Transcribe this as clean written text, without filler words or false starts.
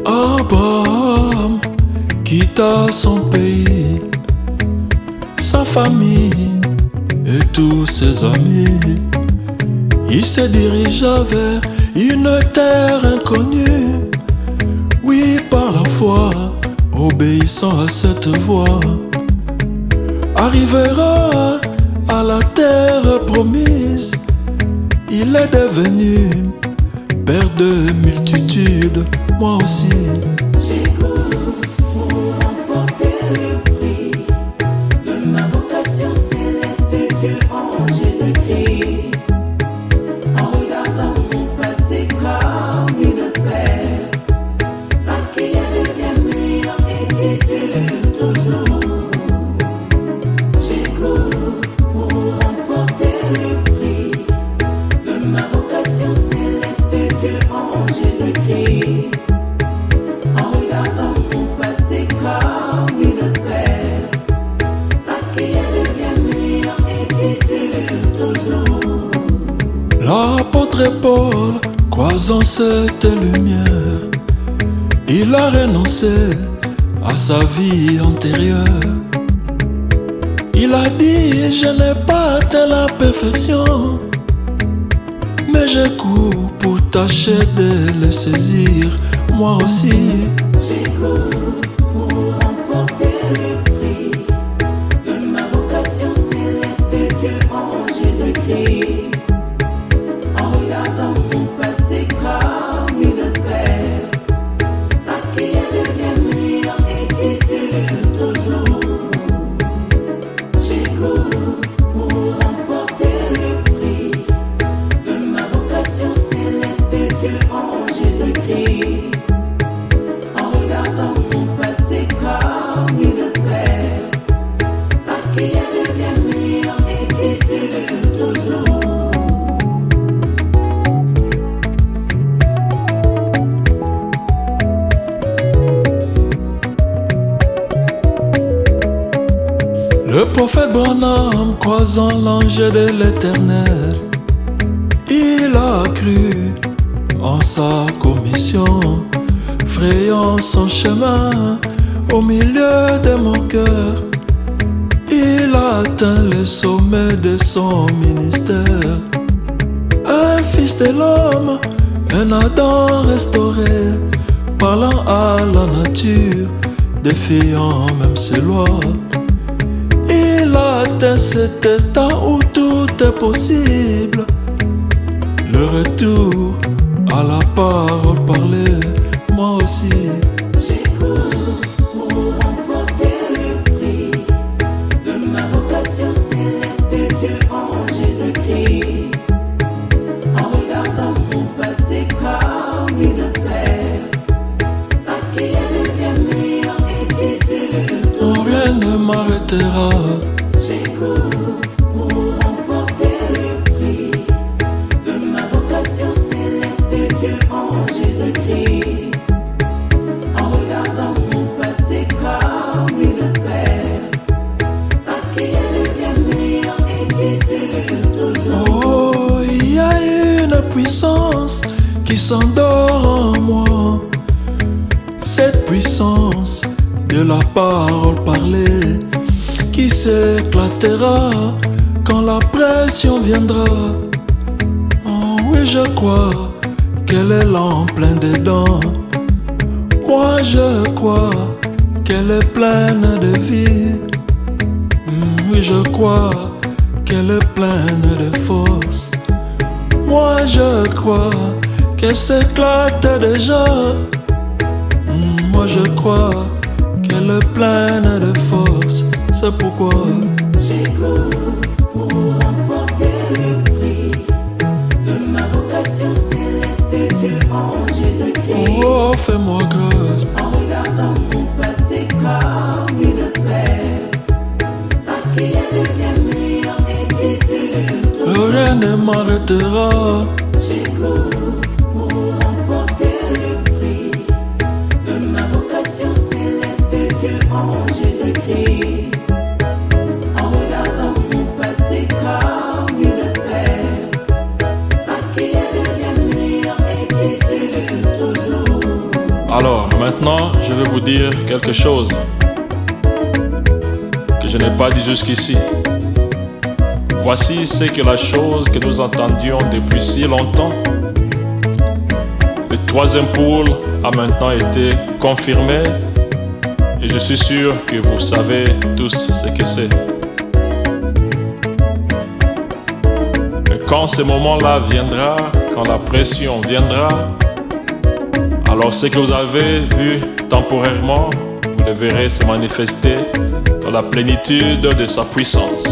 Abraham quitta son pays, sa famille et tous ses amis. Il se dirigea vers une terre inconnue. Oui, par la foi, obéissant à cette voix, arrivera à la terre promise. Il est devenu père de multitudes, moi aussi. J'ai couru pour remporter le prix de ma vocation céleste, Dieu en Jésus-Christ. En regardant mon passé comme une perte, parce qu'il y a de bien meilleur et qui dure toujours. J'ai couru pour remporter le prix de ma vocation céleste, Dieu en Jésus-Christ. En regardant mon passé comme une perte, parce qu'il y a de bien meilleur et qui dure toujours. L'apôtre Paul, croisant cette lumière, il a renoncé à sa vie antérieure. Il a dit: je n'ai pas atteint la perfection, mais je cours pour tâcher de le saisir, moi aussi. J'ai couru pour remporter le prix de ma vocation céleste, Dieu en Jésus-Christ. En regardant mon passé comme une perte, parce qu'il y a de bien meilleur et qui dure toujours. J'ai couru pour remporter le prix de ma vocation céleste, Dieu en Jésus-Christ. En regardant mon passé comme une perte, parce qu'il y a de bien meilleur et qui dure toujours. Le prophète Branham, croisant l'ange de l'Éternel, il a cru en sa commission, frayant son chemin au milieu de mon cœur. Il a atteint le sommet de son ministère. Un fils de l'homme, un Adam restauré, parlant à la nature, défiant même ses lois. Il a atteint cet état où tout est possible. Le retour à la parole parlée, moi aussi. J'ai couru pour remporter le prix de ma vocation céleste, Dieu en Jésus-Christ. En regardant mon passé comme une perte, parce qu'il y a de bien meilleur et qui dure toujours. Rien ne m'arrêtera. J'ai couru pour remporter le prix de ma vocation céleste, Dieu en Jésus-Christ. En regardant mon passé comme une perte, parce qu'il y a de bien meilleur et qui dure toujours. Oh, il y a une puissance qui s'endort en moi. Cette puissance de la parole parlée qui s'éclatera quand la pression viendra. Oh oui, je crois qu'elle est là en plein dedans. Moi je crois qu'elle est pleine de vie. Oui, je crois qu'elle est pleine de force. Moi je crois qu'elle s'éclate déjà. Moi je crois qu'elle est pleine de force. C'est pourquoi j'ai couru pour remporter le prix de ma vocation céleste, Dieu en Jésus-Christ. Oh, fais-moi grâce. En regardant mon passé comme une perte, parce qu'il y a de bien meilleur et qui dure. Rien ne m'arrêtera. J'ai couru pour remporter le prix de ma vocation céleste, Dieu en Jésus-Christ. En regardant mon passé comme une perte, parce qu'il y a de bien meilleur et qui dure toujours. Alors, maintenant, je vais vous dire quelque chose que je n'ai pas dit jusqu'ici. Voici ce que la chose que nous entendions depuis si longtemps. Le troisième pôle a maintenant été confirmé et je suis sûr que vous savez tous ce que c'est. Et quand ce moment-là viendra, quand la pression viendra, alors ce que vous avez vu temporairement, vous le verrez se manifester dans la plénitude de sa puissance.